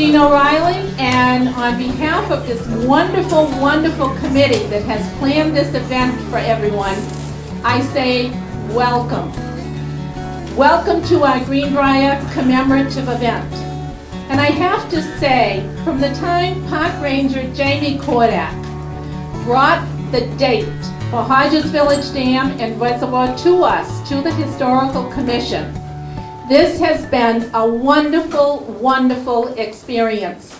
Jean O'Reilly, and on behalf of this wonderful, wonderful committee that has planned this event for everyone, I say welcome. Welcome to our Greenbriar commemorative event. And I have to say, from the time Park Ranger Jamie Kordak brought the date for Hodges Village Dam and Reservoir to us, to the Historical Commission, this has been a wonderful, wonderful experience.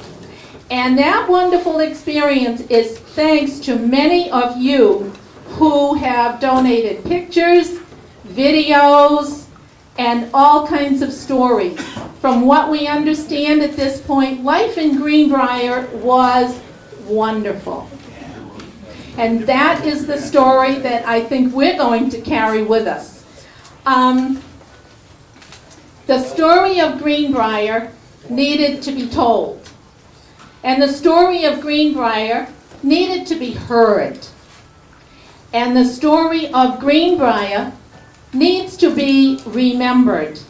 And that wonderful experience is thanks to many of you who have donated pictures, videos, and all kinds of stories. From what we understand at this point, life in Greenbriar was wonderful. And that is the story that I think we're going to carry with us. The story of Greenbriar needed to be told. And the story of Greenbriar needed to be heard. And the story of Greenbriar needs to be remembered.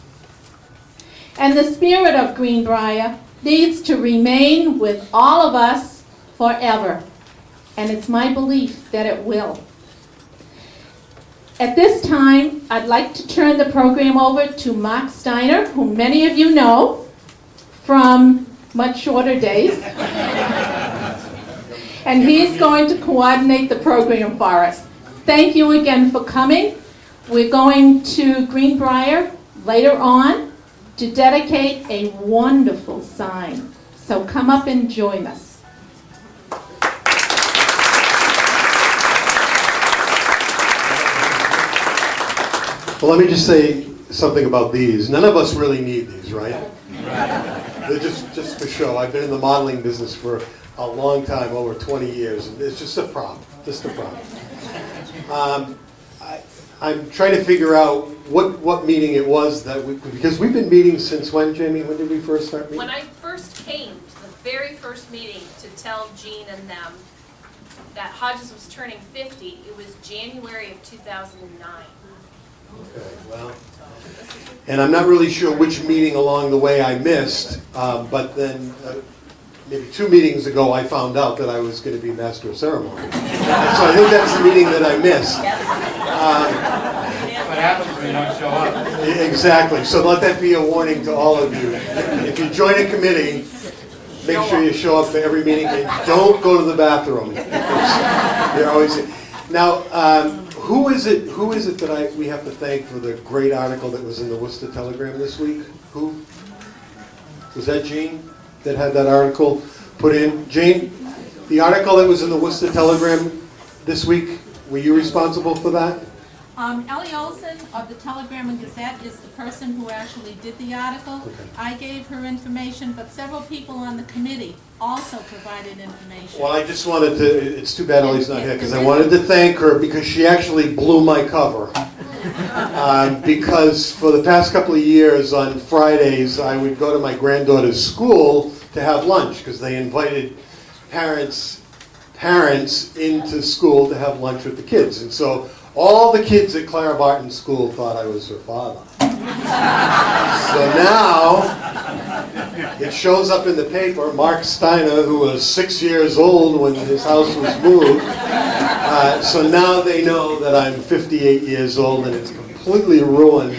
And the spirit of Greenbriar needs to remain with all of us forever. And it's my belief that it will. At this time, I'd like to turn the program over to Mark Steiner, who many of you know from much shorter days. And he's going to coordinate the program for us. Thank you again for coming. We're going to Greenbriar later on to dedicate a wonderful sign. So come up and join us. Well, let me just say something about these. None of us really need these, right? They're just for show. I've been in the modeling business for a long time, over 20 years, and it's just a prop, I'm trying to figure out what meeting it was that because we've been meeting since when, Jamie? When did we first start meeting? When I first came to the very first meeting to tell Jean and them that Hodges was turning 50, it was January of 2009. Okay, well, and I'm not really sure which meeting along the way I missed, but then maybe 2 meetings ago I found out that I was going to be Master of Ceremony. So I think that's the meeting that I missed. What happens when you don't show up? Exactly, so let that be a warning to all of you. If you join a committee, make sure you show up for every meeting and don't go to the bathroom. You're always now. Who is it that we have to thank for the great article that was in the Worcester Telegram this week? Who? Was that Jean that had that article put in? Jean, the article that was in the Worcester Telegram this week, were you responsible for that? Ellie Olson of the Telegram and Gazette is the person who actually did the article. Okay. I gave her information, but several people on the committee also provided information. Well, I just wanted to, it's too bad Ellie's not here, because I wanted to thank her because she actually blew my cover. Because for the past couple of years on Fridays, I would go to my granddaughter's school to have lunch, because they invited parents into school to have lunch with the kids. And so all the kids at Clara Barton School thought I was her father. So now, it shows up in the paper, Mark Steiner, who was 6 years old when his house was moved. So now they know that I'm 58 years old, and it's completely ruined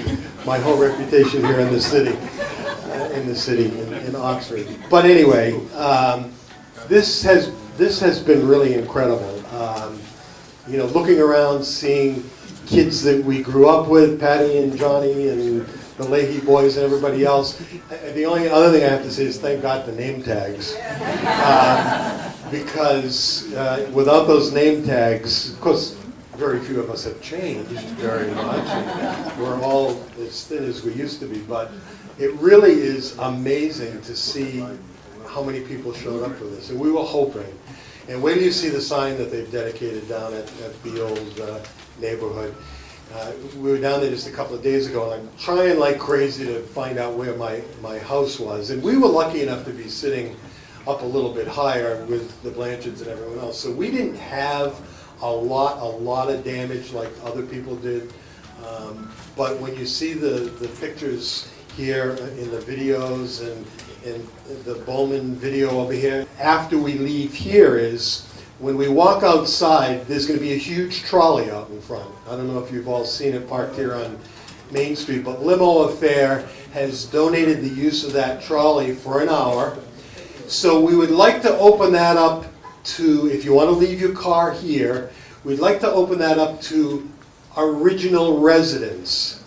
my whole reputation here in the city, in Oxford. But anyway, this has been really incredible. You know, looking around, seeing kids that we grew up with, Patty and Johnny and the Leahy boys and everybody else. The only other thing I have to say is thank God for name tags. Because without those name tags, of course, very few of us have changed very much. We're all as thin as we used to be, but it really is amazing to see how many people showed up for this. And we were hoping. And wait till you see the sign that they've dedicated down at the old neighborhood. We were down there just a couple of days ago, and I'm trying like crazy to find out where my house was. And we were lucky enough to be sitting up a little bit higher with the Blanchards and everyone else. So we didn't have a lot of damage like other people did. But when you see the pictures here in the videos and the Bowman video over here. After we leave here is, when we walk outside, there's going to be a huge trolley out in front. I don't know if you've all seen it parked here on Main Street, but Limo Affair has donated the use of that trolley for an hour. So we would like to open that up to, if you want to leave your car here, we'd like to open that up to original residents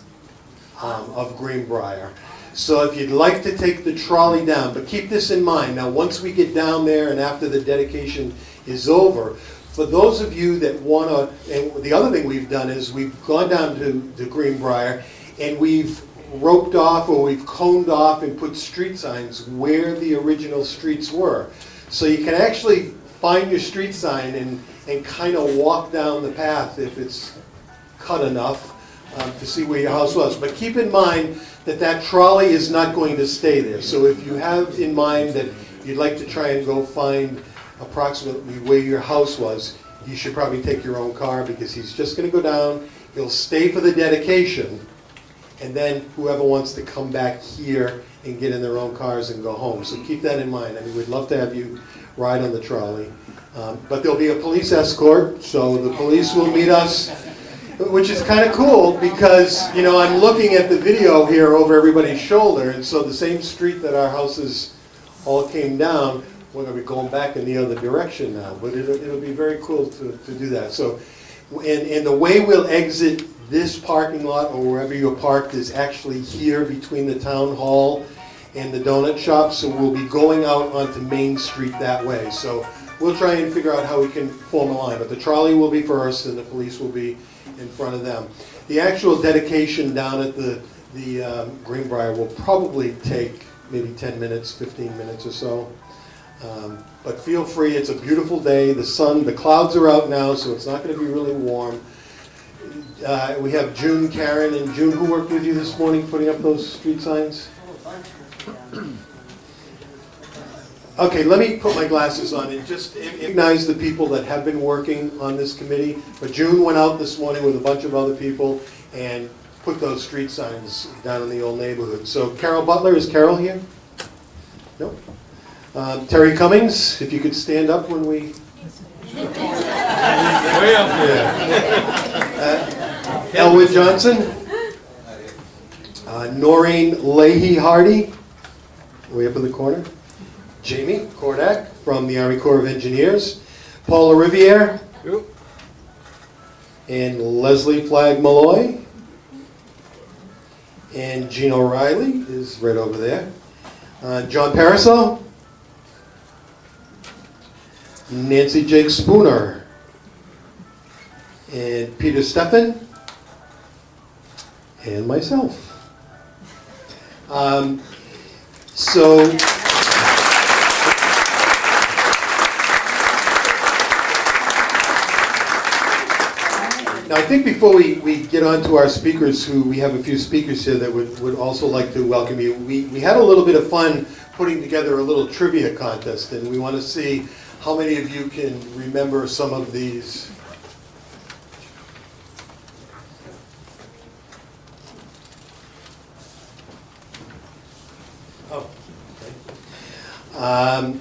of Greenbriar. So if you'd like to take the trolley down, but keep this in mind, now once we get down there and after the dedication is over, for those of you that want to, and the other thing we've done is we've gone down to Greenbriar and we've roped off or we've coned off and put street signs where the original streets were. So you can actually find your street sign and kind of walk down the path if it's cut enough to see where your house was. But keep in mind that that trolley is not going to stay there. So if you have in mind that you'd like to try and go find approximately where your house was, you should probably take your own car because he's just going to go down, he'll stay for the dedication, and then whoever wants to come back here and get in their own cars and go home. So keep that in mind. I mean, we'd love to have you ride on the trolley. But there'll be a police escort, so the police will meet us, which is kind of cool because, you know, I'm looking at the video here over everybody's shoulder, and so the same street that our houses all came down, we're going to be going back in the other direction now, but it'll be very cool to do that. So, and the way we'll exit this parking lot or wherever you're parked is actually here between the town hall and the donut shop, so we'll be going out onto Main Street that way. So we'll try and figure out how we can form a line, but the trolley will be first and the police will be in front of them. The actual dedication down at the Greenbriar will probably take maybe 10 minutes, 15 minutes or so. But feel free, it's a beautiful day. The clouds are out now, so it's not going to be really warm. We have June, Karen, and June, who worked with you this morning putting up those street signs? Okay, let me put my glasses on and just recognize the people that have been working on this committee. But June went out this morning with a bunch of other people and put those street signs down in the old neighborhood. So Carol Butler, is Carol here? No? Terry Cummings, if you could stand up when we... Way up there. Elwood Johnson. Noreen Leahy Hardy, way up in the corner. Jamie Kordak from the Army Corps of Engineers. Paula Riviere. And Leslie Flagg Malloy. And Gene O'Reilly is right over there. John Paraso. Nancy Jake Spooner. And Peter Steffen. And myself. So now I think before we get on to our speakers, who we have a few speakers here that would also like to welcome you, we had a little bit of fun putting together a little trivia contest, and we want to see how many of you can remember some of these.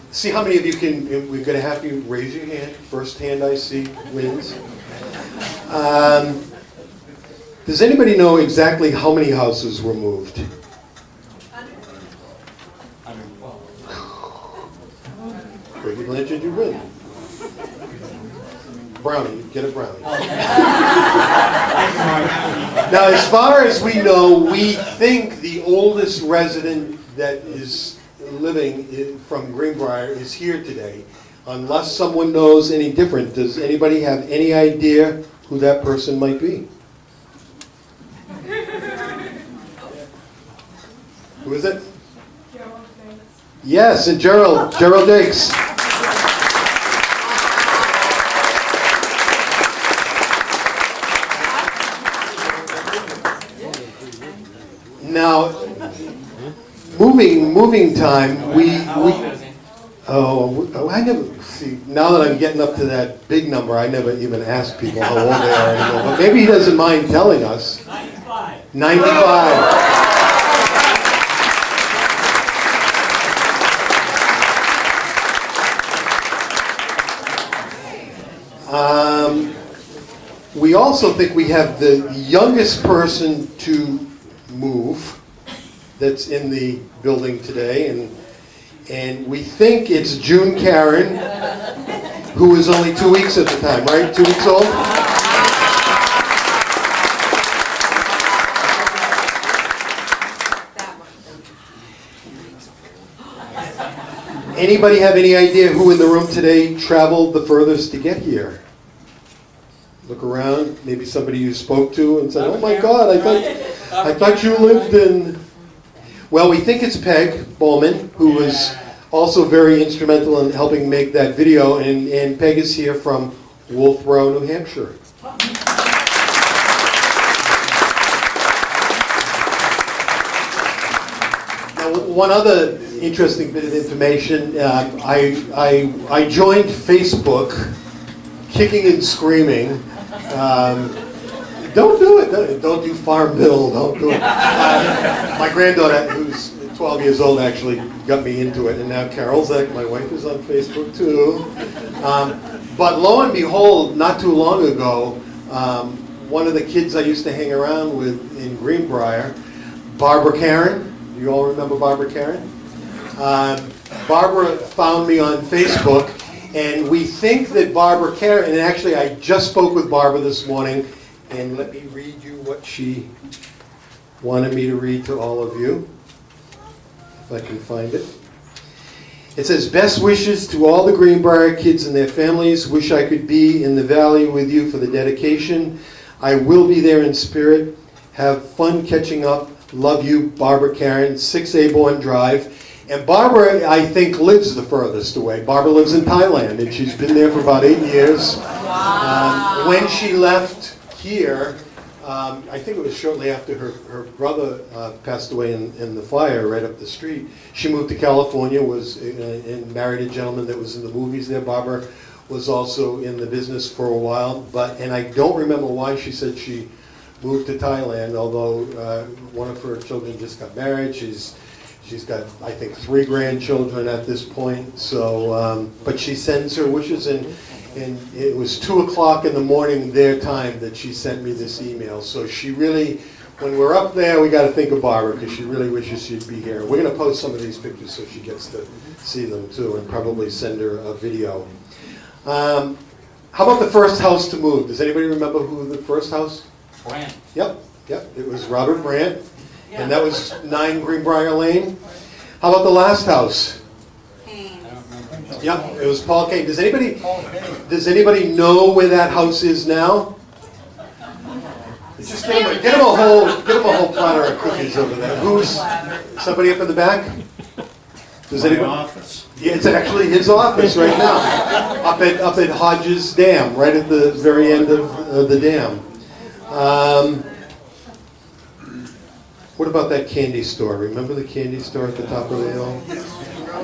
See how many of you can, we're going to have you raise your hand. First hand I see wins. Does anybody know exactly how many houses were moved? Brady Blanchard, you win. Brownie, you get a brownie. Now, as far as we know, we think the oldest resident that is living from Greenbriar is here today, unless someone knows any different. Does anybody have any idea who that person might be? Who is it? Gerald Jakes. Yes, and Gerald Jakes. Now, moving time, I never, see, now that I'm getting up to that big number, I never even ask people how old they are anymore, but maybe he doesn't mind telling us. 95. 95. also think we have the youngest person to move that's in the building today, and we think it's June Karen, who was only 2 weeks at the time, right? 2 weeks old? Anybody have any idea who in the room today traveled the furthest to get here? Look around, maybe somebody you spoke to and said, "Oh my God, I thought you lived in..." Well, we think it's Peg Bowman, who was also very instrumental in helping make that video, and Peg is here from Wolfboro, New Hampshire. Now, one other interesting bit of information, I joined Facebook kicking and screaming. Don't do it. Don't do Farmville. Don't do it. My granddaughter, who's 12 years old, actually got me into it, and now Carol's my wife is on Facebook too. But lo and behold, not too long ago, one of the kids I used to hang around with in Greenbriar, Barbara Karen. You all remember Barbara Karen? Barbara found me on Facebook, and we think that Barbara Karen, and actually I just spoke with Barbara this morning, and let me read you what she wanted me to read to all of you, if I can find it. It says, "Best wishes to all the Greenbriar kids and their families. Wish I could be in the valley with you for the dedication. I will be there in spirit. Have fun catching up. Love you, Barbara Karen, 6 Aborn Drive." And Barbara, I think, lives the furthest away. Barbara lives in Thailand, and she's been there for about 8 years. Wow. When she left here, I think it was shortly after her brother passed away in the fire right up the street. She moved to California, and married a gentleman that was in the movies there. Barbara was also in the business for a while, and I don't remember why she said she moved to Thailand, although one of her children just got married. She's got, I think, 3 grandchildren at this point. So, but she sends her wishes, and it was 2 o'clock in the morning their time that she sent me this email. So she really, when we're up there, we got to think of Barbara, because she really wishes she'd be here. We're going to post some of these pictures so she gets to see them too, and probably send her a video. How about the first house to move? Does anybody remember who the first house? Brand. Yep, it was Robert Brandt, and that was 9 Greenbriar Lane. How about the last house? Yep, it was Paul Kane. Does anybody know where that house is now? Just get him a whole platter of cookies over there. Who's somebody up in the back? Does anybody? Office. Yeah, it's actually his office right now, up at Hodges Dam, right at the very end of the dam. What about that candy store? Remember the candy store at the top of the hill?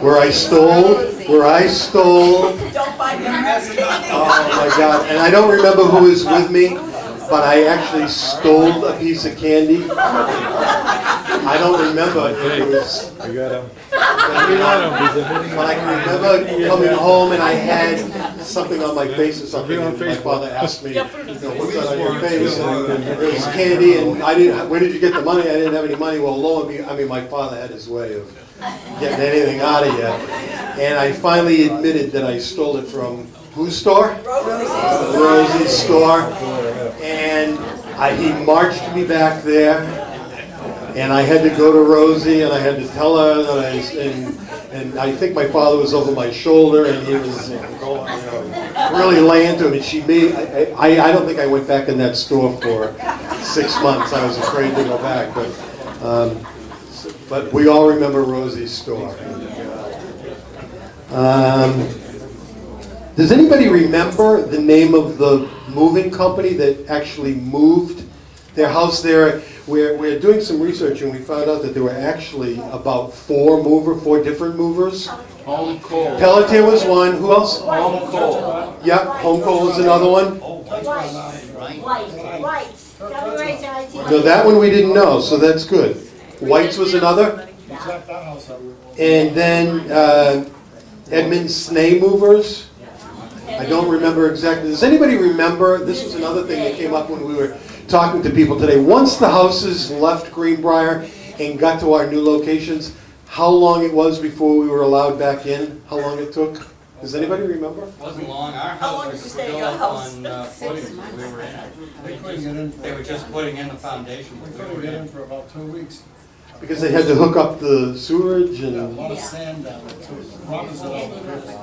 Where I stole? Don't buy them. Oh my God. And I don't remember who was with me, but I actually stole a piece of candy. I don't remember if it was... You got him. But I can remember coming home and I had something on my face or something, and my father asked me, what's that on your face? And it was candy, and where did you get the money? I didn't have any money. Well, my father had his way of getting anything out of you. And I finally admitted that I stole it from whose store? Rosie's store. And he marched me back there. And I had to go to Rosie, and I had to tell her that and I think my father was over my shoulder, and he was really laying to him. And she made. I don't think I went back in that store for 6 months. I was afraid to go back, but we all remember Rosie's store. Does anybody remember the name of the moving company that actually moved their house there? We're doing some research, and we found out that there were actually about 4 different movers. Home Coal. Pelletier was one. Who else? Home Coal. Yep, Home Coal was another one. White. No, that one we didn't know, so that's good. White's was another. And then Edmund Snay Movers. I don't remember exactly. Does anybody remember, this was another thing that came up when we were talking to people today. Once the houses left Greenbriar and got to our new locations, how long it was before we were allowed back in? How long it took? Does anybody remember? Wasn't long, our How long house did you was stay in still your up house? on footing when we were in it. They were just putting in the foundation We when we couldn't were get in. in for about 2 weeks. Because they had to hook up the sewerage A and, lot of sand down there too. Rocks all over the river.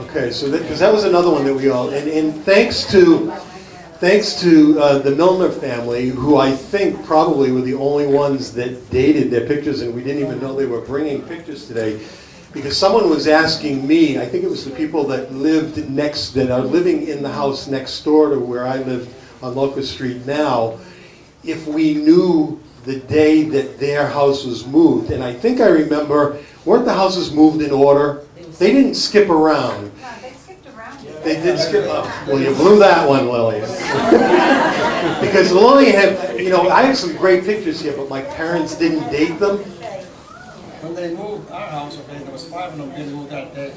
okay, so that, because that was another one that we all, and thanks to the Milner family, who I think probably were the only ones that dated their pictures, and we didn't even know they were bringing pictures today, because someone was asking me, I think it was the people that lived next, that are living in the house next door to where I live on Locust Street now, if we knew the day that their house was moved. And I think I remember, weren't the houses moved in order? They didn't skip around. No, they skipped around. They did skip, well, you blew that one, Lily. Because Lily had, you know, I have some great pictures here, but my parents didn't date them. When they moved our house, okay, there was 5 of them getting moved that day.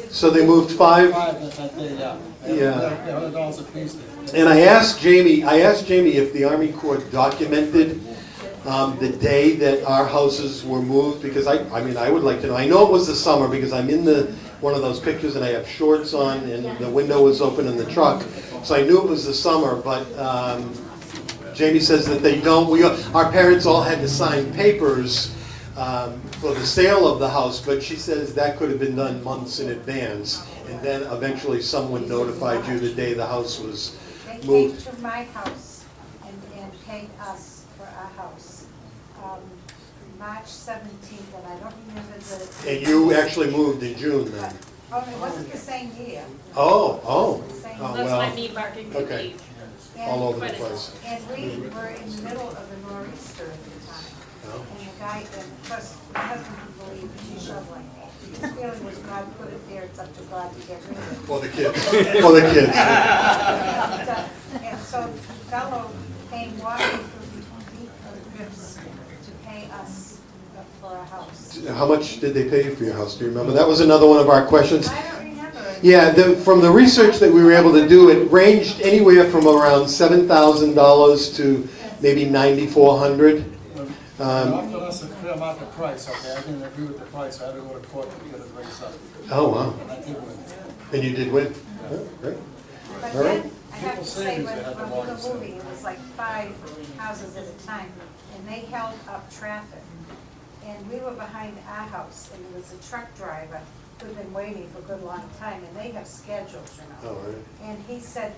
So they moved 5. 5 that day, yeah. Yeah. They're $100 a piece there. And I asked Jamie if the Army Corps documented the day that our houses were moved, because I mean, I would like to know. I know it was the summer because I'm in one of those pictures and I have shorts on and the window was open in the truck. So I knew it was the summer, but Jamie says that they don't. Our parents all had to sign papers for the sale of the house, but she says that could have been done months in advance. And then eventually someone notified you the day the house was They came moved. to my house and paid us for our house. March 17th, and I don't remember the. And you actually moved in June then? Oh, it wasn't the same year. Oh. Same Oh, That's well. my me marking the Okay. page. All over the Credit. place. And we were in the middle of a nor'easter at the time. Oh. And the guy, and of course, my husband could believe it, she shoveling. His feeling was God put it there, it's up to God to get rid of it. For the kids. For the kids. And so the fellow came walking through the drifts to pay us for our house. How much did they pay you for your house? Do you remember? That was another one of our questions. I don't remember. Yeah, from the research that we were able to do, it ranged anywhere from around $7,000 to maybe $9,400. They offered us a fair market price, okay, I didn't agree with the price, I had to go to court to get it raised up. Oh, wow. And I did win. And you did win? Oh, great. But All right. then, I have to say, when we were moving, it was like 5 houses at a time, and they held up traffic. And we were behind our house, and there was a truck driver who'd been waiting for a good long time, and they have schedules, you know. All right. And he said,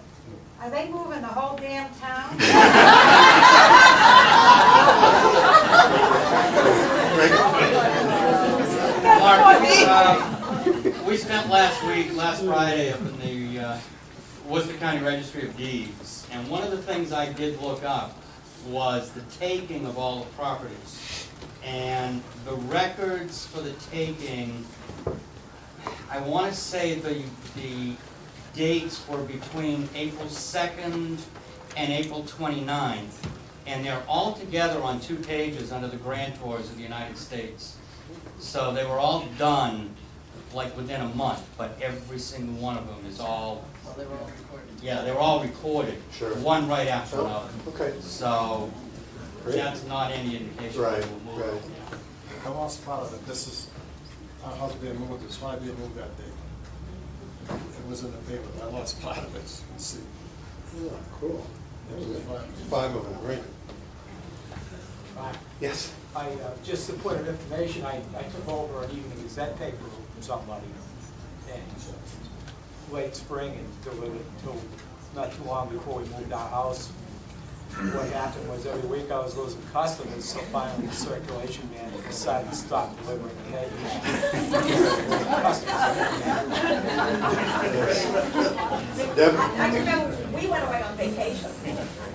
"Are they moving the whole damn town?" Mark, we spent last Friday up in the Worcester County Registry of Deeds, and one of the things I did look up was the taking of all the properties. And the records for the taking, I want to say the dates were between April 2nd and April 29th, and they're all together on 2 pages under the grantors of the United States. So they were all done like within a month, but every single one of them is all. Well, they were all recorded. Yeah, they were all recorded. Sure. One right after Oh, another. okay. So Great. that's not any indication. Right, that we'll move. right. I lost part of it, this is, our house being moved, it's 5 year move that day. It was in the paper, I lost part of it, you can see. Yeah, cool. It was 5. 5 of them, great. Yes. Just a point of information, I took over an Evening Gazette paper from somebody in late spring and delivered it till not too long before we moved our house. What happened was every week I was losing customers, so finally the circulation man decided to stop delivering the hay. Deb? I remember, we went away on vacation,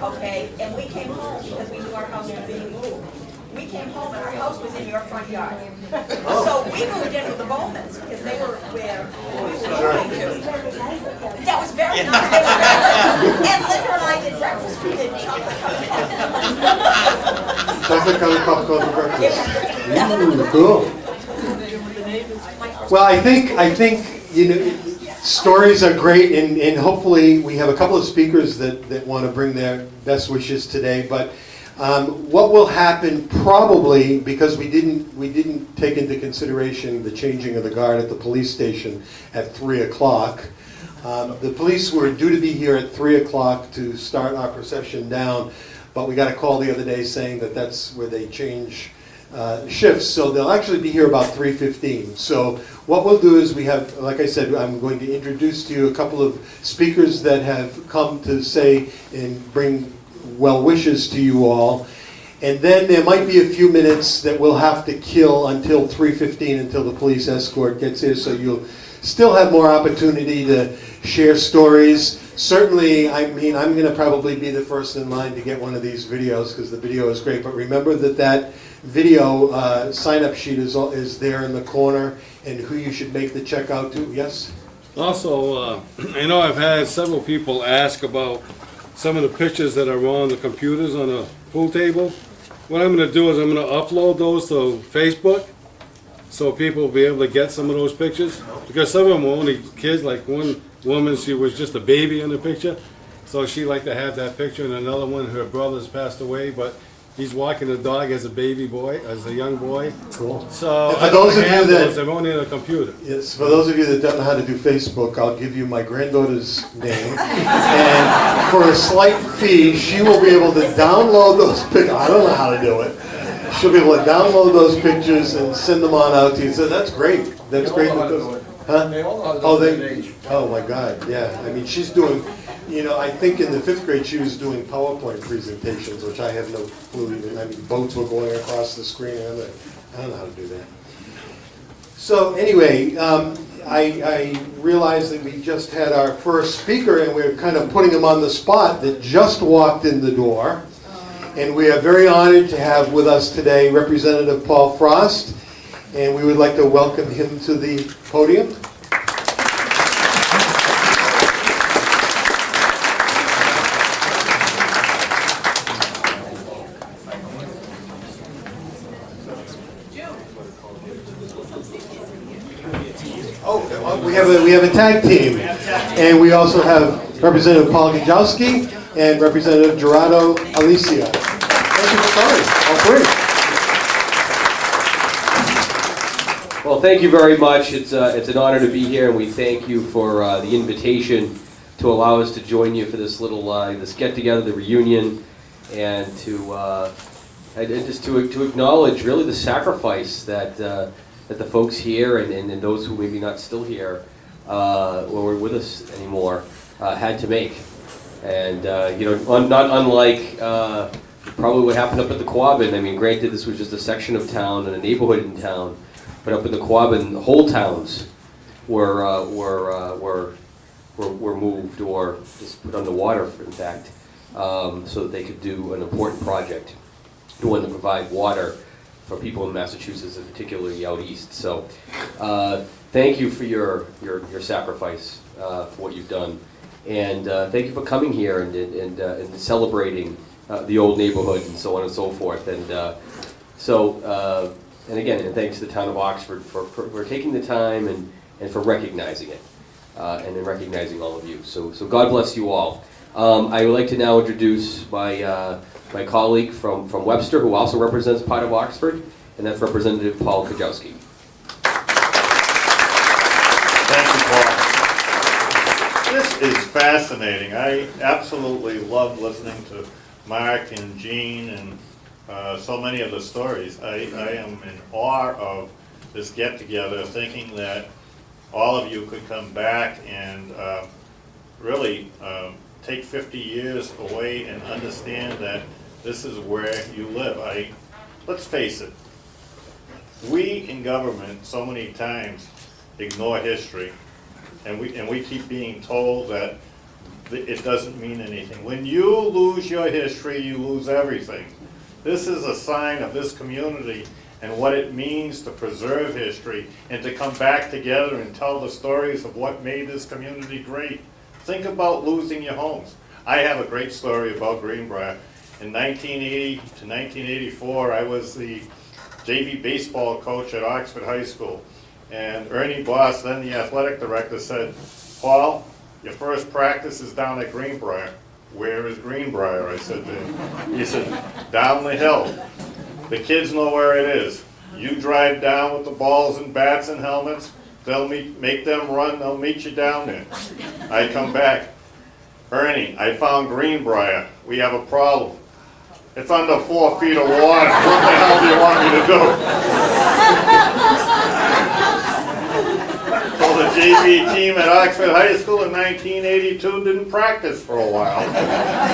okay, and we came home because we knew our house was being moved. We came home and our house was in your front yard. So we moved in with the Bowmans because they were where we were going to. That was very nice. They were very nice. And Linda and I did breakfast. We did chocolate covered Chocolate covered popcorn for breakfast. Ooh, cool. Well, I think, you know, Stories are great, and hopefully we have a couple of speakers that want to bring their best wishes today. But what will happen probably, because we didn't take into consideration the changing of the guard at the police station at 3 o'clock. The police were due to be here at 3 o'clock to start our procession down, but we got a call the other day saying that that's where they change shifts, so they'll actually be here about 3:15. So what we'll do is we have, like I said, I'm going to introduce to you a couple of speakers that have come to say and bring well wishes to you all. And then there might be a few minutes that we'll have to kill until 3:15, until the police escort gets here, so you'll still have more opportunity to share stories. Certainly, I mean, I'm going to probably be the first in line to get one of these videos because the video is great. But remember that video sign-up sheet is there in the corner, and who you should make the check out to. Yes? Also, I know I've had several people ask about some of the pictures that are on the computers on the pool table. What I'm going to do is I'm going to upload those to Facebook so people will be able to get some of those pictures. Because some of them were only kids, like one woman, she was just a baby in the picture. So she liked to have that picture, and another one, her brother's passed away, but he's walking the dog as a baby boy, as a young boy. Cool. So And for those of you that- they're only on a computer. Yes, for those of you that don't know how to do Facebook, I'll give you my granddaughter's name. And for a slight fee, she will be able to download those pictures. I don't know how to do it. She'll be able to download those pictures and send them on out to you. So that's great. That's great. Huh? They all know how to do Oh, it at that age. oh my God, yeah. I mean, she's doing, you know, I think in the 5th grade she was doing PowerPoint presentations, which I have no clue even. I mean, boats were going across the screen. I'm like, I don't know how to do that. So anyway, I realized that we just had our first speaker, and we're kind of putting him on the spot, that just walked in the door. And we are very honored to have with us today Representative Paul Frost, and we would like to welcome him to the podium. Oh, we have a tag team, and we also have Representative Paul Gajowski and Representative Gerardo Alicia. Thank you for coming, all three. Well, thank you very much. It's an honor to be here, and we thank you for the invitation to allow us to join you for this little this get-together, the reunion, and just to acknowledge really the sacrifice that the folks here and those who maybe not still here or were with us anymore had to make. And not unlike probably what happened up at the Quabbin. I mean, granted, this was just a section of town and a neighborhood in town, but up at the Quabbin, the whole towns were moved or just put underwater, in fact, so that they could do an important project, one to provide water for people in Massachusetts, and particularly out east. So, thank you for your sacrifice for what you've done. And thank you for coming here and celebrating the old neighborhood and so on and so forth. And and again, and thanks to the town of Oxford for taking the time and for recognizing it, and then recognizing all of you. So God bless you all. I would like to now introduce my colleague from Webster, who also represents part of Oxford, and that's Representative Paul Kajowski. Thank you, Paul. This is fascinating. I absolutely love listening to Mark and Jean and so many of the stories. I am in awe of this get-together, thinking that all of you could come back and really take 50 years away and understand that this is where you live. Let's face it, we in government so many times ignore history, and we keep being told that it doesn't mean anything. When you lose your history, you lose everything. This is a sign of this community and what it means to preserve history and to come back together and tell the stories of what made this community great. Think about losing your homes. I have a great story about Greenbriar. In 1980 to 1984, I was the JV baseball coach at Oxford High School. And Ernie Boss, then the athletic director, said, Paul, your first practice is down at Greenbriar. Where is Greenbriar? I said to him. He said, down the hill. The kids know where it is. You drive down with the balls and bats and helmets. They'll make them run. They'll meet you down there. I come back. Ernie, I found Greenbriar. We have a problem. It's under 4 feet of water. What the hell do you want me to do? So the JV team at Oxford High School in 1982 didn't practice for a while.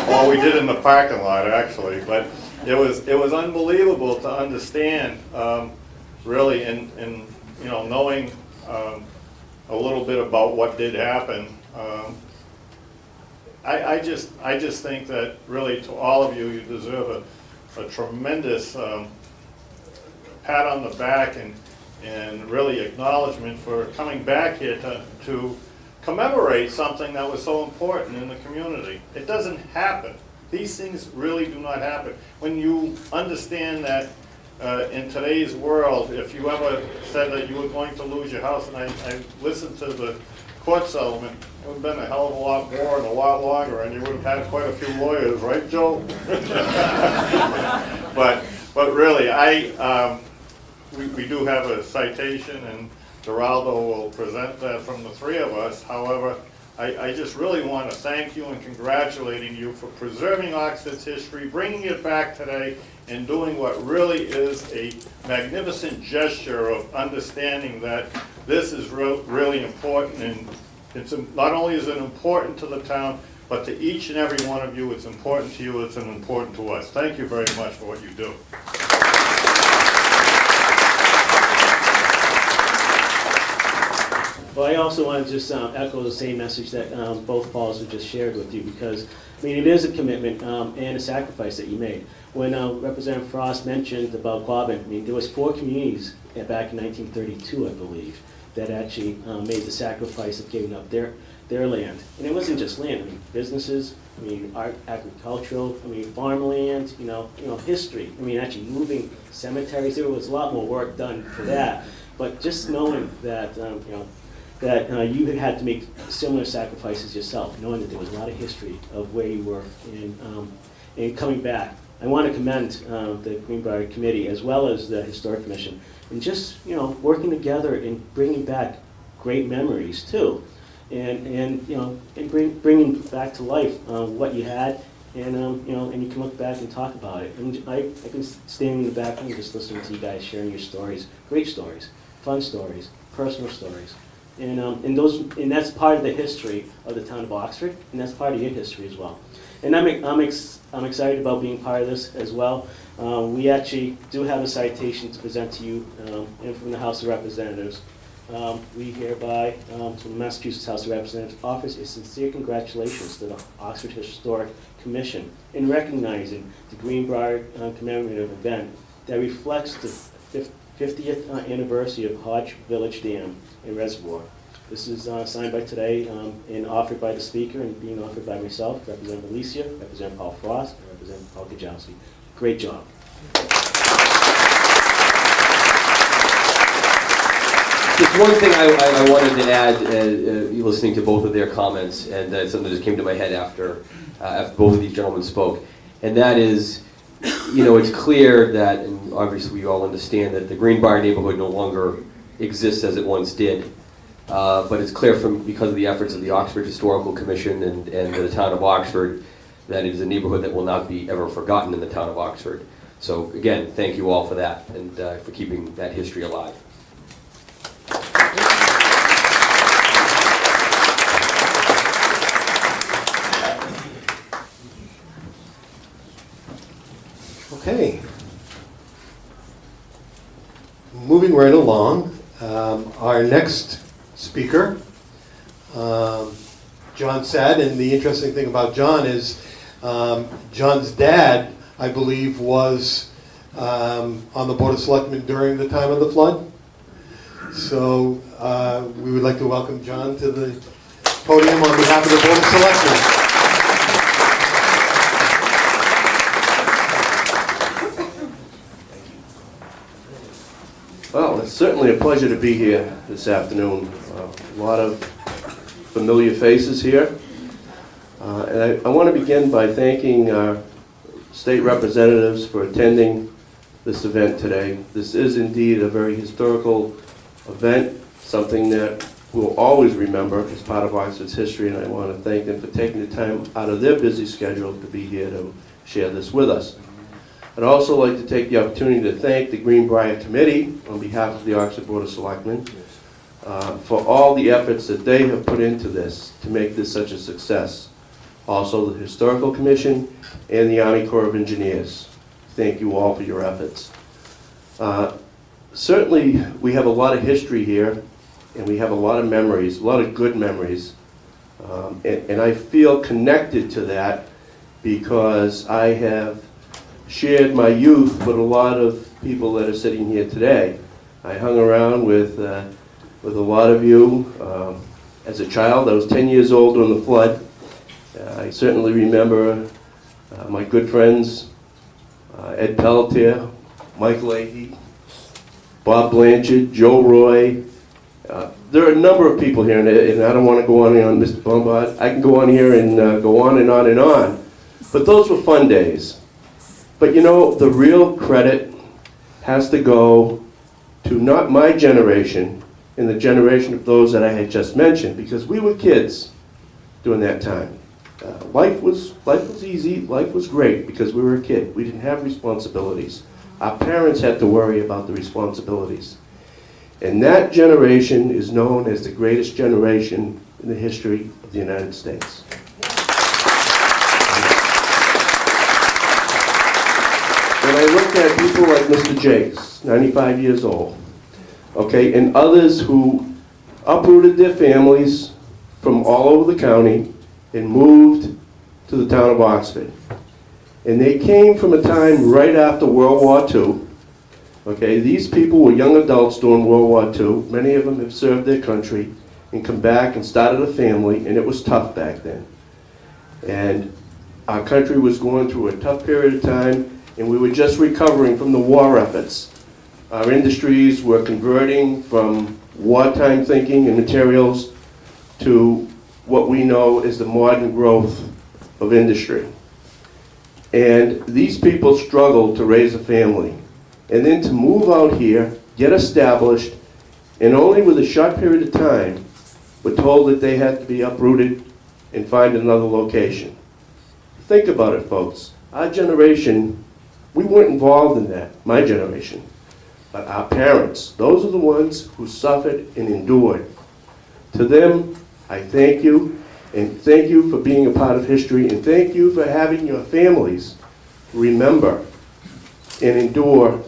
Well, we did in the parking lot, actually. But it was unbelievable to understand, really, and you know, knowing a little bit about what did happen. I just think that really to all of you, you deserve a tremendous pat on the back and really acknowledgement for coming back here to commemorate something that was so important in the community. It doesn't happen. These things really do not happen. When you understand that in today's world, if you ever said that you were going to lose your house, and I listened to the court settlement, it would have been a hell of a lot more and a lot longer, and you would have had quite a few lawyers, right, Joe? but really, we do have a citation, and Geraldo will present that from the three of us. However, I just really want to thank you and congratulating you for preserving Oxford's history, bringing it back today, and doing what really is a magnificent gesture of understanding that this is really important, and it's not only is it important to the town, but to each and every one of you. It's important to you, it's important to us. Thank you very much for what you do. Well, I also want to just echo the same message that both Pauls have just shared with you, because, I mean, it is a commitment and a sacrifice that you made. When Representative Frost mentioned about Quabbin, I mean, there was 4 communities back in 1932, I believe, that actually made the sacrifice of giving up their land. And it wasn't just land, I mean, businesses, I mean, agricultural, I mean, farmland, you know, history. I mean, actually moving cemeteries, there was a lot more work done for that. But just knowing that, that you had to make similar sacrifices yourself, knowing that there was a lot of history of where you were and coming back. I want to commend the Greenbriar Committee as well as the Historic Commission, and just working together and bringing back great memories too, and bringing back to life what you had, and and you can look back and talk about it. And I can stand in the back and just listen to you guys sharing your stories, great stories, fun stories, personal stories. And that's part of the history of the town of Oxford, and that's part of your history as well. And I'm excited about being part of this as well. We actually do have a citation to present to you and from the House of Representatives. We hereby, from the Massachusetts House of Representatives, offers a sincere congratulations to the Oxford Historic Commission in recognizing the Greenbriar commemorative event that reflects the 50th anniversary of Hodge Village Dam and Reservoir. This is signed by today and offered by the Speaker and being offered by myself, Representative Alicia, Representative Paul Frost, and Representative Paul Kajowski. Great job. Just one thing I wanted to add, listening to both of their comments, and something that just came to my head after both of these gentlemen spoke, and that is, it's clear that, and obviously we all understand that the Greenbriar neighborhood no longer exists as it once did. But it's clear because of the efforts of the Oxford Historical Commission and the town of Oxford that it is a neighborhood that will not be ever forgotten in the town of Oxford. So again, thank you all for that and for keeping that history alive. Okay. Moving right along, our next speaker, John Sadd, and the interesting thing about John is John's dad, I believe, was on the Board of Selectmen during the time of the flood. So we would like to welcome John to the podium on behalf of the Board of Selectmen. Well, it's certainly a pleasure to be here this afternoon. A lot of familiar faces here. And I want to begin by thanking our state representatives for attending this event today. This is indeed a very historical event, something that we'll always remember as part of Oxford's history, and I want to thank them for taking the time out of their busy schedule to be here to share this with us. I'd also like to take the opportunity to thank the Greenbriar Committee on behalf of the Oxford Board of Selectmen for all the efforts that they have put into this to make this such a success. Also the Historical Commission and the Army Corps of Engineers. Thank you all for your efforts. Certainly we have a lot of history here, and we have a lot of memories, a lot of good memories. And I feel connected to that because I have shared my youth with a lot of people that are sitting here today. I hung around with a lot of you as a child. I was 10 years old when the flood. I certainly remember my good friends, Ed Pelletier, Mike Leahy, Bob Blanchard, Joe Roy. There are a number of people here, and I don't want to go on and on, Mr. Bombard. I can go on here and go on and on and on. But those were fun days. But you know, the real credit has to go to not my generation and the generation of those that I had just mentioned, because we were kids during that time. Life was easy, life was great because we were a kid. We didn't have responsibilities. Our parents had to worry about the responsibilities. And that generation is known as the greatest generation in the history of the United States. When I look at people like Mr. Jakes, 95 years old, okay, and others who uprooted their families from all over the county and moved to the town of Oxford. And they came from a time right after World War II. Okay, these people were young adults during World War II. Many of them have served their country and come back and started a family, and it was tough back then. And our country was going through a tough period of time, and we were just recovering from the war efforts. Our industries were converting from wartime thinking and materials to what we know as the modern growth of industry. And these people struggled to raise a family. And then to move out here, get established, and only with a short period of time, were told that they had to be uprooted and find another location. Think about it, folks. Our generation, we weren't involved in that, my generation. But our parents, those are the ones who suffered and endured. To them, I thank you, and thank you for being a part of history, and thank you for having your families remember and endure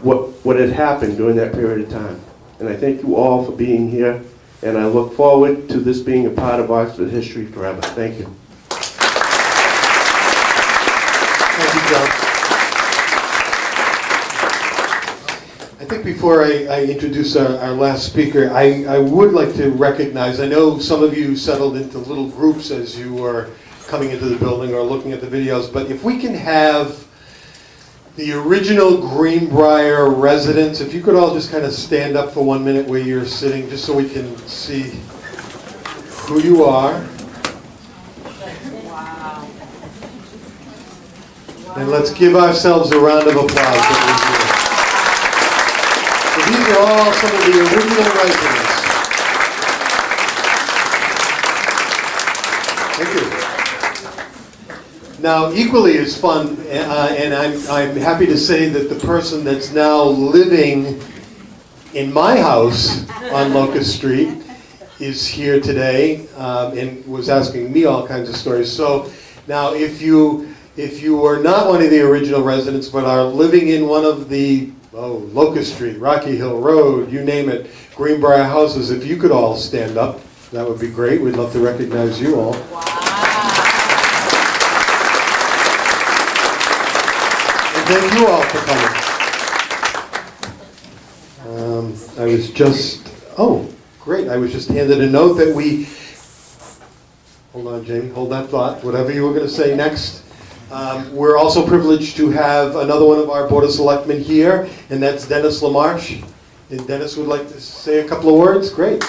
what had happened during that period of time. And I thank you all for being here, and I look forward to this being a part of Oxford history forever. Thank you. Thank you, John. I think before I introduce our last speaker, I would like to recognize, I know some of you settled into little groups as you were coming into the building or looking at the videos, but if we can have the original Greenbriar residents, if you could all just kind of stand up for 1 minute where you're sitting, just so we can see who you are. Wow. And let's give ourselves a round of applause. So these are all some of the original residents. Thank you. Now, equally as fun, and I'm happy to say that the person that's now living in my house on Locust Street is here today and was asking me all kinds of stories. So now, if you are not one of the original residents but are living in one of the Locust Street, Rocky Hill Road, you name it, Greenbriar houses, if you could all stand up, that would be great. We'd love to recognize you all. Wow. Thank you all for coming. I was just handed a note that hold on, Jamie, hold that thought, whatever you were going to say next. We're also privileged to have another one of our Board of Selectmen here, and that's Dennis LaMarche. And Dennis would like to say a couple of words. Great.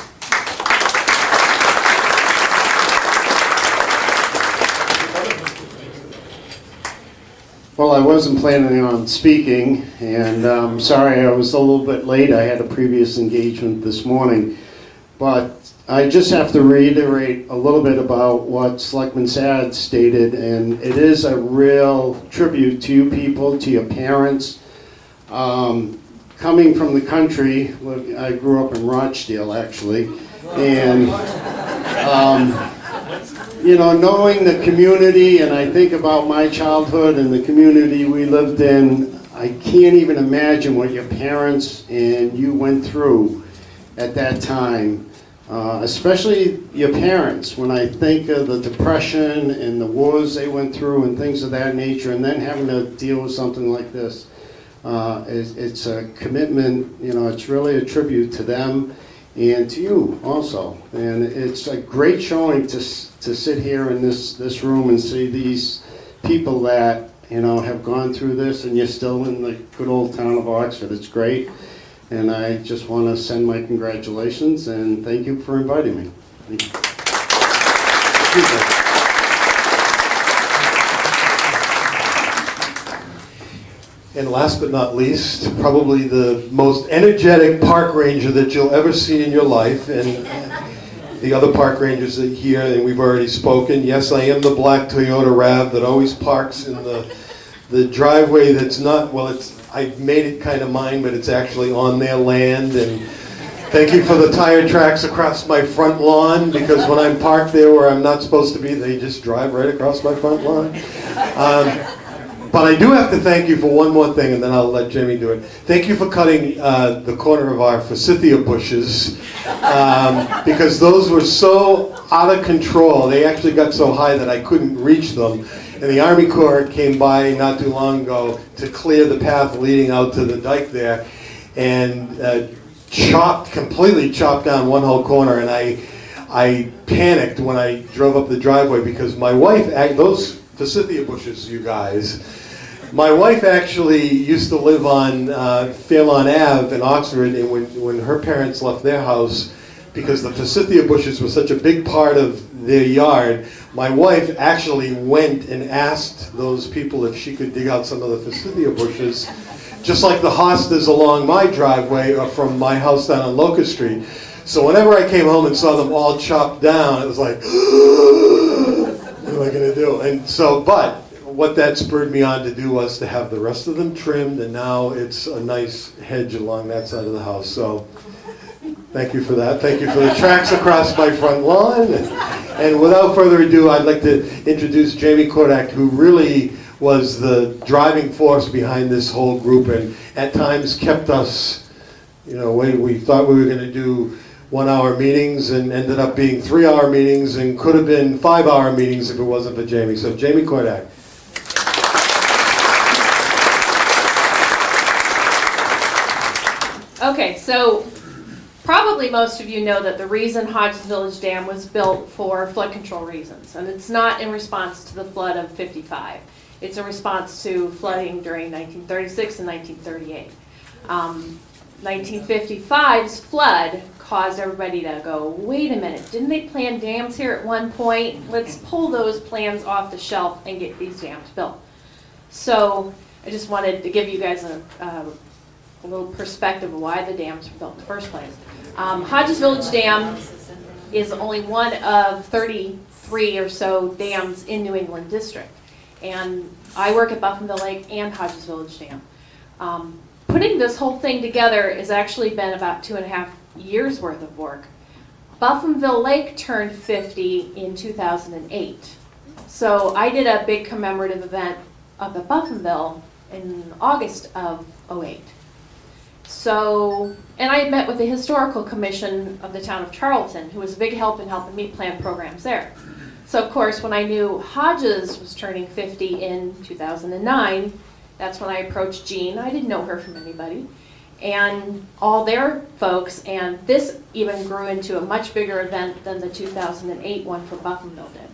Well, I wasn't planning on speaking, and sorry I was a little bit late. I had a previous engagement this morning. But I just have to reiterate a little bit about what Selectman Sad stated, and it is a real tribute to you people, to your parents. Coming from the country, look, I grew up in Rochdale, actually, and you know, knowing the community, and I think about my childhood and the community we lived in, I can't even imagine what your parents and you went through at that time, especially your parents. When I think of the Depression and the wars they went through and things of that nature, and then having to deal with something like this, it's a commitment, you know, it's really a tribute to them and to you also. And it's a great showing to sit here in this room and see these people that, you know, have gone through this, and you're still in the good old town of Oxford. It's great. And I just want to send my congratulations and thank you for inviting me. Thank you. Excuse me. And last but not least, probably the most energetic park ranger that you'll ever see in your life, and the other park rangers that are here, and we've already spoken. Yes, I am the black Toyota RAV that always parks in the driveway that's not, well, I've made it kind of mine, but it's actually on their land. And thank you for the tire tracks across my front lawn, because when I'm parked there where I'm not supposed to be, they just drive right across my front lawn. But I do have to thank you for one more thing, and then I'll let Jamie do it. Thank you for cutting the corner of our forsythia bushes, because those were so out of control. They actually got so high that I couldn't reach them. And the Army Corps came by not too long ago to clear the path leading out to the dike there, and completely chopped down one whole corner. And I panicked when I drove up the driveway, because my wife, those forsythia bushes, you guys, my wife actually used to live on Fairlawn Ave in Oxford, and when her parents left their house, because the forsythia bushes were such a big part of their yard, my wife actually went and asked those people if she could dig out some of the forsythia bushes, just like the hostas along my driveway or from my house down on Locust Street. So whenever I came home and saw them all chopped down, it was like, what am I going to do? And so, but what that spurred me on to do was to have the rest of them trimmed, and now it's a nice hedge along that side of the house. So thank you for that. Thank you for the tracks across my front lawn. And without further ado, I'd like to introduce Jamie Kodak, who really was the driving force behind this whole group, and at times kept us, you know, we thought we were going to do 1-hour meetings and ended up being 3-hour meetings, and could have been 5-hour meetings if it wasn't for Jamie. So Jamie Kodak. Okay, so probably most of you know that the reason Hodges Village Dam was built for flood control reasons, and it's not in response to the flood of '55. It's a response to flooding during 1936 and 1938. 1955's flood caused everybody to go, wait a minute, didn't they plan dams here at one point? Let's pull those plans off the shelf and get these dams built. So I just wanted to give you guys a little perspective of why the dams were built in the first place. Hodges Village Dam is only one of 33 or so dams in New England District. And I work at Buffinville Lake and Hodges Village Dam. Putting this whole thing together has actually been about 2.5 years worth of work. Buffinville Lake turned 50 in 2008. So I did a big commemorative event up at Buffinville in August of '08. So, and I met with the Historical Commission of the town of Charlton, who was a big help in helping me plan programs there. So of course, when I knew Hodges was turning 50 in 2009, that's when I approached Jean. I didn't know her from anybody. And all their folks, and this even grew into a much bigger event than the 2008 one for Buffinville did.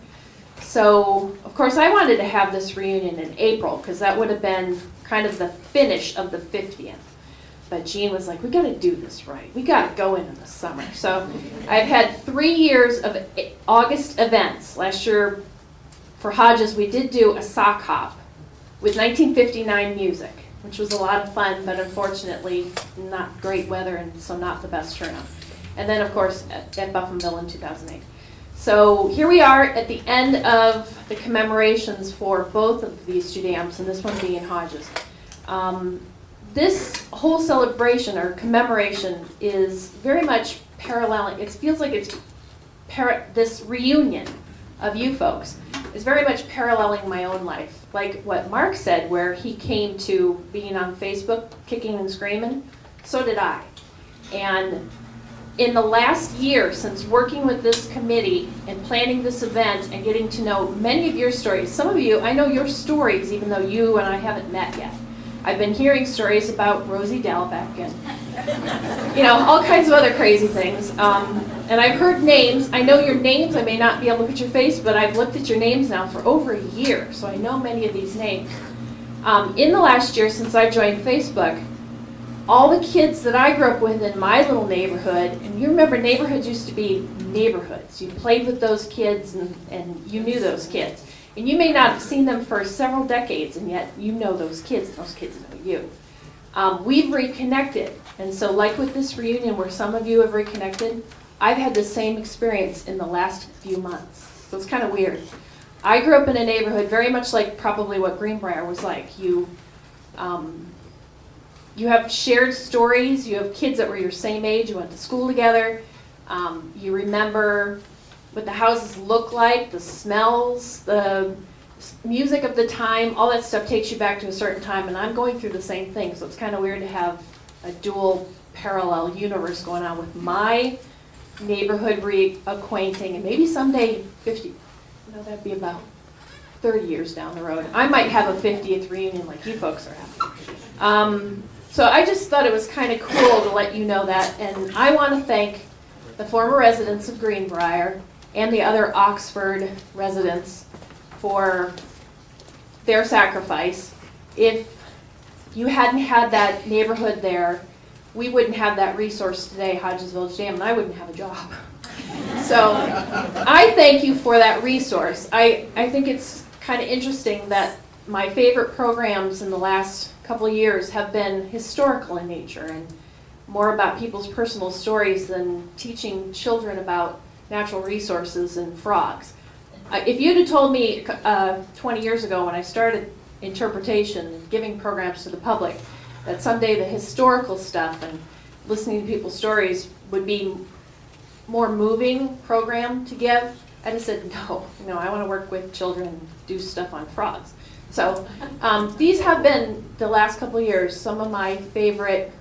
So, of course, I wanted to have this reunion in April, because that would have been kind of the finish of the 50th. But Jean was like, we got to do this right. We got to go in the summer. So I've had 3 years of August events. Last year for Hodges, we did do a sock hop with 1959 music, which was a lot of fun, but unfortunately not great weather and so not the best turnout. And then, of course, at Buffinville in 2008. So here we are at the end of the commemorations for both of these two dams, and this one being Hodges. This whole celebration or commemoration is very much paralleling. It feels like it's this reunion of you folks is very much paralleling my own life. Like what Mark said, where he came to being on Facebook, kicking and screaming, so did I. And in the last year, since working with this committee and planning this event and getting to know many of your stories, some of you, I know your stories even though you and I haven't met yet. I've been hearing stories about Rosie Dalbeck and, all kinds of other crazy things. And I've heard names. I know your names. I may not be able to put your face, but I've looked at your names now for over a year, so I know many of these names. In the last year since I joined Facebook, all the kids that I grew up with in my little neighborhood, and you remember neighborhoods used to be neighborhoods. You played with those kids and you knew those kids. And you may not have seen them for several decades, and yet you know those kids, and those kids know you. We've reconnected, and so like with this reunion where some of you have reconnected, I've had the same experience in the last few months. So it's kind of weird. I grew up in a neighborhood very much like probably what Greenbriar was like. You have shared stories, you have kids that were your same age, you went to school together, you remember what the houses look like, the smells, the music of the time, all that stuff takes you back to a certain time, and I'm going through the same thing, so it's kind of weird to have a dual parallel universe going on with my neighborhood reacquainting, and maybe someday 50, that'd be about 30 years down the road. I might have a 50th reunion like you folks are having. So I just thought it was kind of cool to let you know that, and I want to thank the former residents of Greenbriar and the other Oxford residents for their sacrifice. If you hadn't had that neighborhood there, we wouldn't have that resource today, Hodges Village Dam, and I wouldn't have a job. So I thank you for that resource. I think it's kind of interesting that my favorite programs in the last couple of years have been historical in nature and more about people's personal stories than teaching children about natural resources and frogs. If you'd have told me 20 years ago when I started interpretation and giving programs to the public that someday the historical stuff and listening to people's stories would be more moving program to give, I just said no, I want to work with children and do stuff on frogs. So these have been, the last couple of years, some of my favorite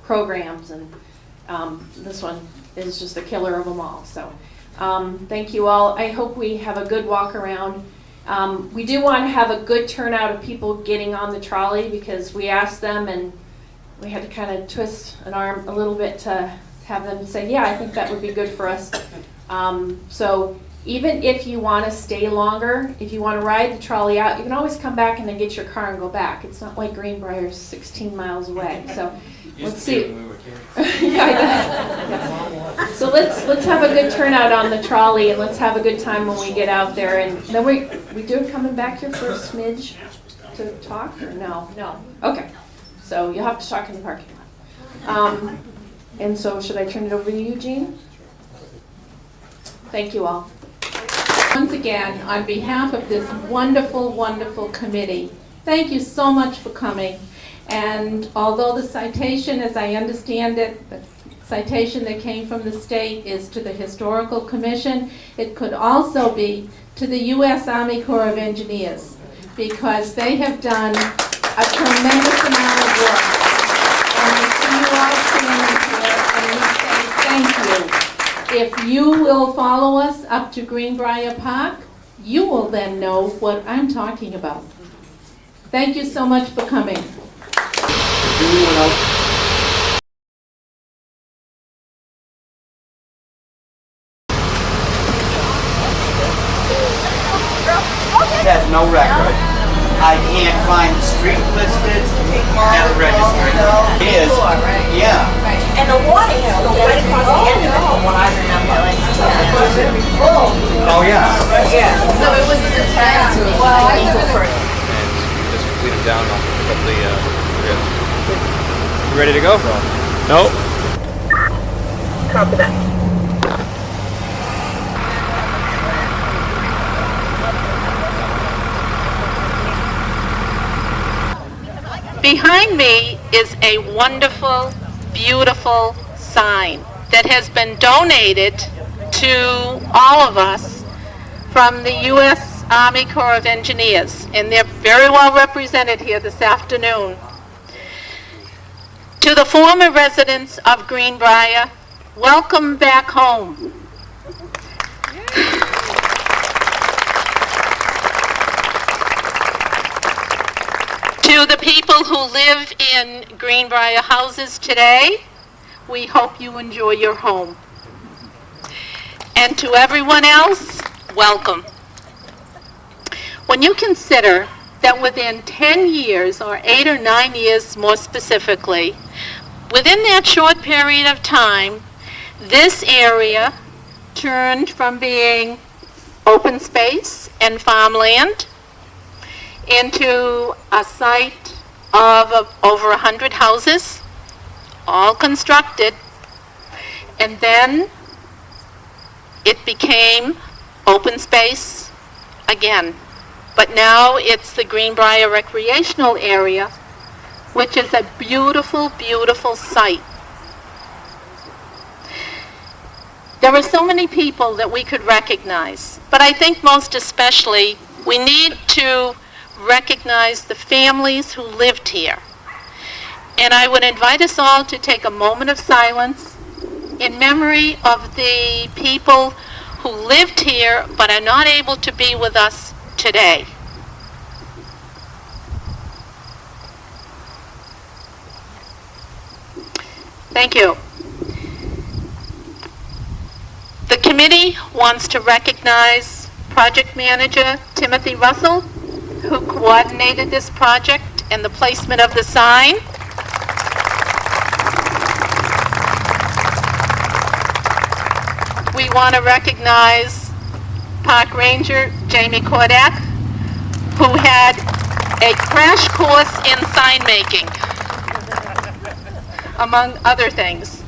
programs, and this one is just the killer of them all. So thank you all. I hope we have a good walk around. We do want to have a good turnout of people getting on the trolley because we asked them and we had to kind of twist an arm a little bit to have them say, yeah, I think that would be good for us. So even if you want to stay longer, if you want to ride the trolley out, you can always come back and then get your car and go back. It's not like Greenbriar's 16 miles away. So let's see. Yeah. So let's have a good turnout on the trolley and let's have a good time when we get out there. And then we do it coming back here for a smidge to talk or no? No. Okay. So you'll have to talk in the parking lot. And so should I turn it over to you, Jean? Thank you all. Once again, on behalf of this wonderful, wonderful committee, thank you so much for coming. And although the citation, as I understand it, the citation that came from the state is to the Historical Commission, it could also be to the U.S. Army Corps of Engineers, because they have done a tremendous amount of work. And we see you all standing here, and we say thank you. If you will follow us up to Greenbriar Park, you will then know what I'm talking about. Thank you so much for coming. It has no record. I can't find the street listed at the registry. It is, yeah. And the water has to go right across the end of it, from what I remember. Oh, yeah. Yeah. So it was a surprise to me. Well, I live in a clean them down. I'll pick up the rib. You ready to go? No. Copy that. Behind me is a wonderful, beautiful sign that has been donated to all of us from the U.S. Army Corps of Engineers, and they're very well represented here this afternoon. To the former residents of Greenbriar, welcome back home. To the people who live in Greenbriar houses today, we hope you enjoy your home. And to everyone else, welcome. When you consider that within 10 years, or 8 or 9 years more specifically, within that short period of time, this area turned from being open space and farmland into a site of over 100 houses, all constructed, and then it became open space again. But now it's the Greenbriar Recreational Area, which is a beautiful, beautiful site. There are so many people that we could recognize, but I think most especially we need to recognize the families who lived here. And I would invite us all to take a moment of silence in memory of the people who lived here but are not able to be with us today. Thank you. The committee wants to recognize Project Manager Timothy Russell, who coordinated this project and the placement of the sign. We want to recognize Park Ranger Jamie Kordak, who had a crash course in sign making, among other things.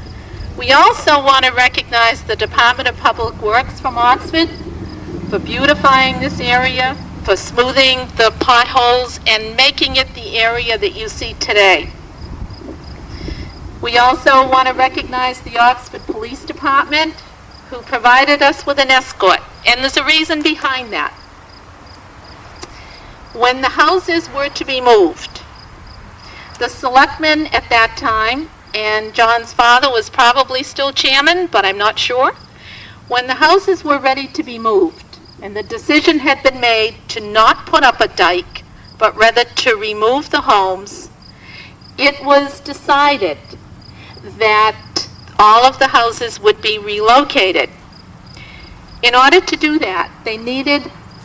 We also want to recognize the Department of Public Works from Oxford for beautifying this area, for smoothing the potholes and making it the area that you see today. We also want to recognize the Oxford Police Department, who provided us with an escort, and there's a reason behind that. When the houses were to be moved, the selectmen at that time, and John's father was probably still chairman, but I'm not sure, when the houses were ready to be moved, and the decision had been made to not put up a dike, but rather to remove the homes, it was decided that all of the houses would be relocated. In order to do that, they needed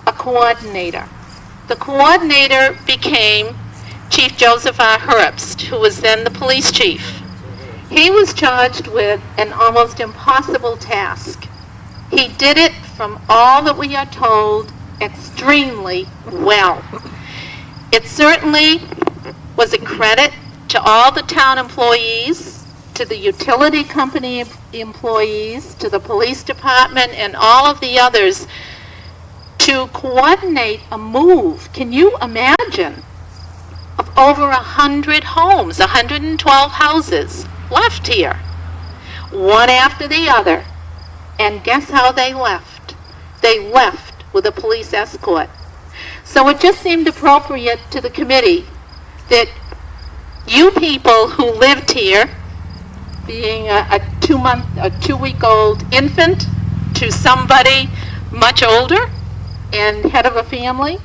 a coordinator. The coordinator became Chief Joseph R. Herbst, who was then the police chief. He was charged with an almost impossible task. He did it, from all that we are told, extremely well. It certainly was a credit to all the town employees, to the utility company employees, to the police department, and all of the others to coordinate a move. Can you imagine? Of over 100 homes, 112 houses left here, one after the other. And guess how they left? They left with a police escort. So it just seemed appropriate to the committee that you people who lived here, being a 2-week-old infant to somebody much older and head of a family,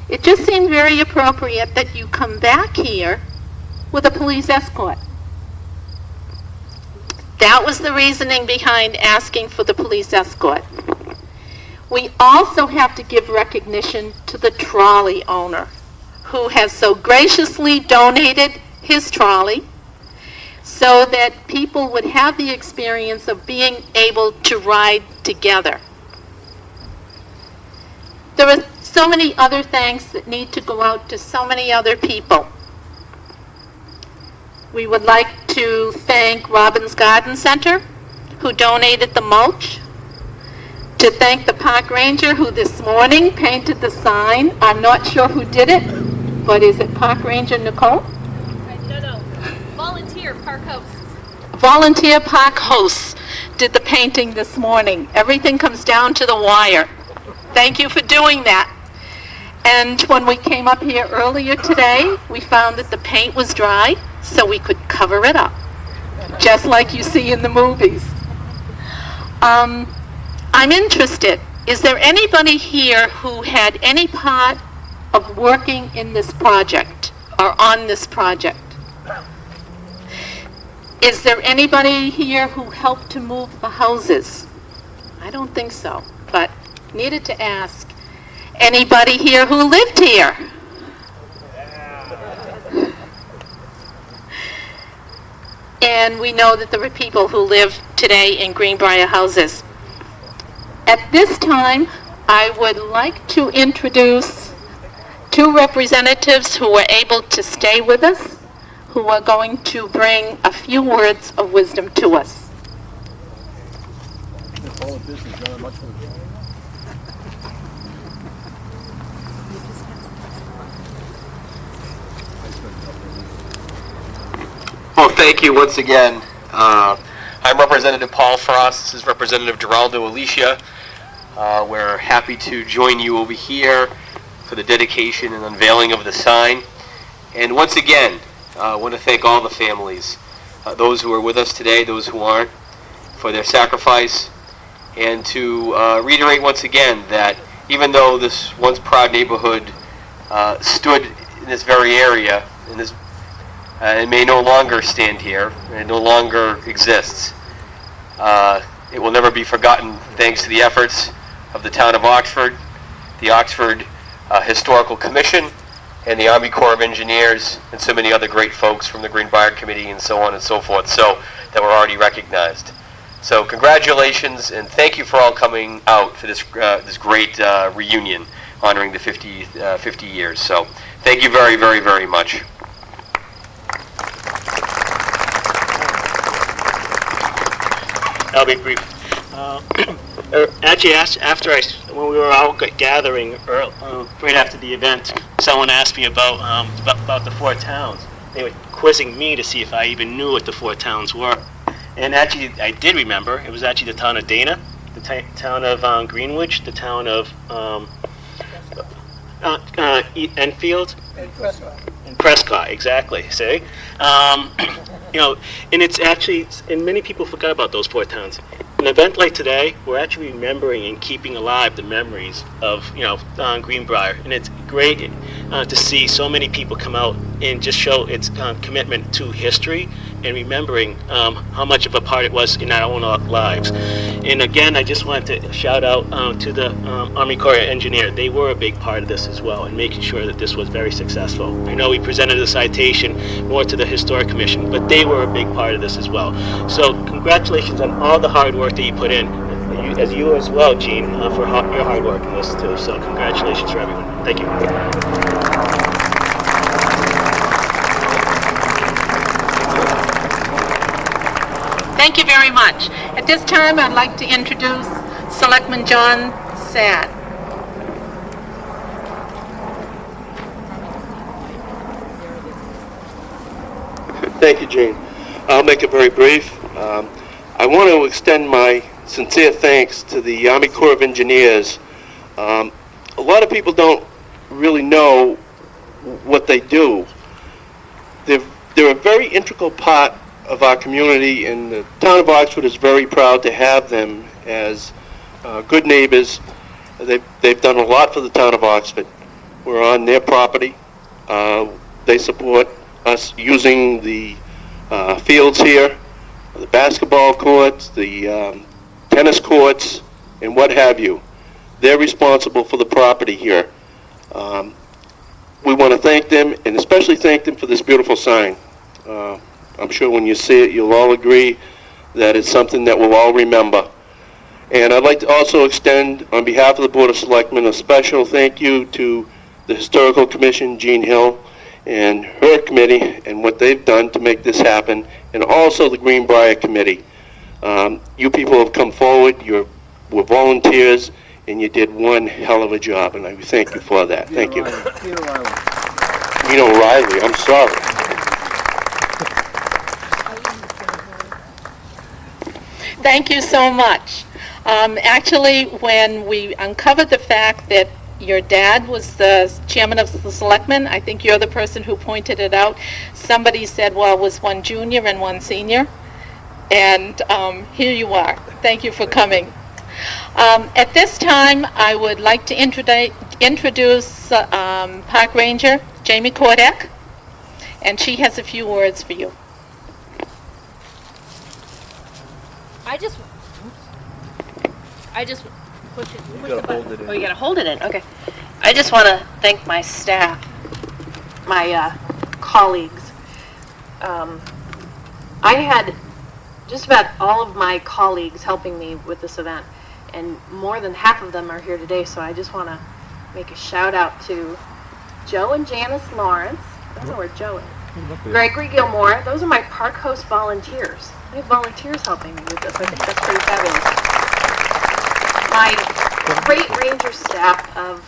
it just seemed very appropriate that you come back here with a police escort. That was the reasoning behind asking for the police escort. We also have to give recognition to the trolley owner, who has so graciously donated his trolley so that people would have the experience of being able to ride together. There are so many other thanks that need to go out to so many other people. We would like to thank Robbins Garden Center, who donated the mulch, to thank the park ranger who this morning painted the sign. I'm not sure who did it, but is it Park Ranger Nicole? No. Volunteer park hosts. Volunteer park hosts did the painting this morning. Everything comes down to the wire. Thank you for doing that. And when we came up here earlier today, we found that the paint was dry, so we could cover it up, just like you see in the movies. I'm interested. Is there anybody here who had any part of working in this project or on this project? Is there anybody here who helped to move the houses? I don't think so, but needed to ask. Anybody here who lived here? And we know that there were people who live today in Greenbriar houses. At this time, I would like to introduce two representatives who were able to stay with us, who are going to bring a few words of wisdom to us. Well, thank you once again. I'm Representative Paul Frost. This is Representative Geraldo Alicia. We're happy to join you over here for the dedication and unveiling of the sign. And once again, I want to thank all the families, those who are with us today, those who aren't, for their sacrifice. And to reiterate once again that even though this once proud neighborhood stood in this very area, in this it may no longer stand here, it no longer exists. It will never be forgotten thanks to the efforts of the town of Oxford, the Oxford Historical Commission, and the Army Corps of Engineers, and so many other great folks from the Greenbriar Committee and so on and so forth, so that were already recognized. So congratulations, and thank you for all coming out for this great reunion honoring the 50 years. So thank you very, very, very much. I'll be brief. Actually, when we were all gathering right after the event, someone asked me about the four towns. They were quizzing me to see if I even knew what the four towns were. And actually, I did remember. It was actually the town of Dana, the town of Greenwich, the town of Enfield, and Prescott, exactly. See, and it's actually, and many people forgot about those four towns. An event like today, we're actually remembering and keeping alive the memories of Greenbriar, and it's great to see so many people come out and just show its commitment to history and remembering how much of a part it was in our own lives. And again, I just wanted to shout out to the Army Corps of Engineers. They were a big part of this as well, and making sure that this was very successful. I know we presented a citation more to the Historic Commission, but they were a big part of this as well. So congratulations on all the hard work that you put in, as you as well, Gene, for your hard work in this too. So congratulations for everyone. Thank you. Thank you very much. At this time, I'd like to introduce Selectman John Sad. Thank you, Jane. I'll make it very brief. I want to extend my sincere thanks to the Army Corps of Engineers. A lot of people don't really know what they do. They're a very integral part of our community, and the town of Oxford is very proud to have them as good neighbors. They've done a lot for the town of Oxford. We're on their property. They support us using the fields here, the basketball courts, the tennis courts, and what have you. They're responsible for the property here. We want to thank them, and especially thank them for this beautiful sign. I'm sure when you see it, you'll all agree that it's something that we'll all remember. And I'd like to also extend, on behalf of the Board of Selectmen, a special thank you to the Historical Commission, Jean Hill, and her committee, and what they've done to make this happen, and also the Greenbriar Committee. You people have come forward, were volunteers, and you did one hell of a job, and I thank you for that. Thank you. Nina O'Reilly, I'm sorry. Thank you so much. Actually, when we uncovered the fact that your dad was the chairman of the selectmen, I think you're the person who pointed it out. Somebody said, well, it was one junior and one senior. And here you are. Thank you for coming. At this time, I would like to introduce Park Ranger Jamie Kordak, and she has a few words for you. I just push it. Push the button. Oh, you gotta hold it in. Okay. I just want to thank my staff, my colleagues. I had just about all of my colleagues helping me with this event, and more than half of them are here today. So I just want to make a shout out to Joe and Janice Lawrence. I don't know where Joe is. Gregory Gilmore. Those are my park host volunteers. I have volunteers helping me with this. I think that's pretty fabulous. My great ranger staff of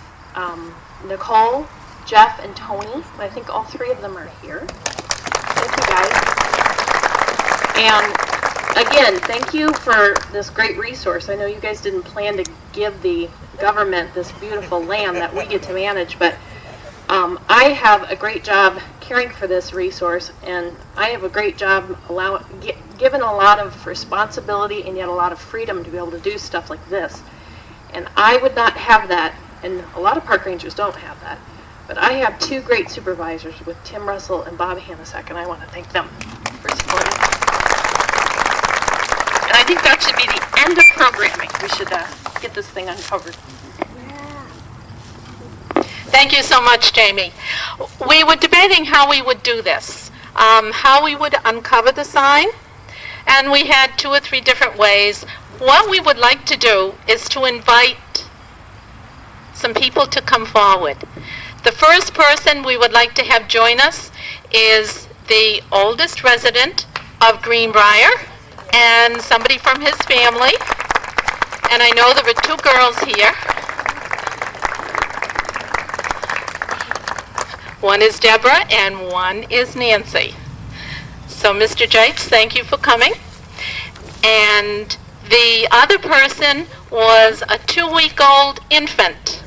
Nicole, Jeff, and Tony. I think all three of them are here. Thank you, guys. And again, thank you for this great resource. I know you guys didn't plan to give the government this beautiful land that we get to manage, but I have a great job caring for this resource, and I have a great job given a lot of responsibility and yet a lot of freedom to be able to do stuff like this. And I would not have that, and a lot of park rangers don't have that, but I have two great supervisors with Tim Russell and Bob Hanasek, and I want to thank them for supporting. And I think that should be the end of programming. We should get this thing uncovered. Thank you so much, Jamie. We were debating how we would do this, how we would uncover the sign, and we had 2 or 3 different ways. What we would like to do is to invite some people to come forward. The first person we would like to have join us is the oldest resident of Greenbriar and somebody from his family. And I know there are 2 girls here. One is Deborah and one is Nancy. So Mr. Jakes, thank you for coming. And the other person was a 2-week-old infant.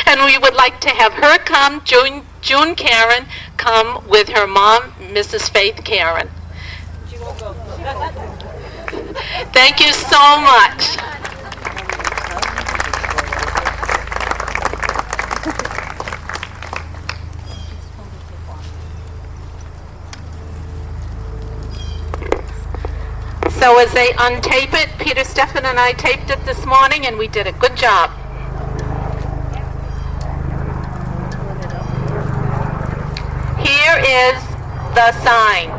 And we would like to have her come, June Karen, come with her mom, Mrs. Faith Karen. Thank you so much. So as they untape it, Peter Steffen and I taped it this morning, and we did a good job. Here is the sign.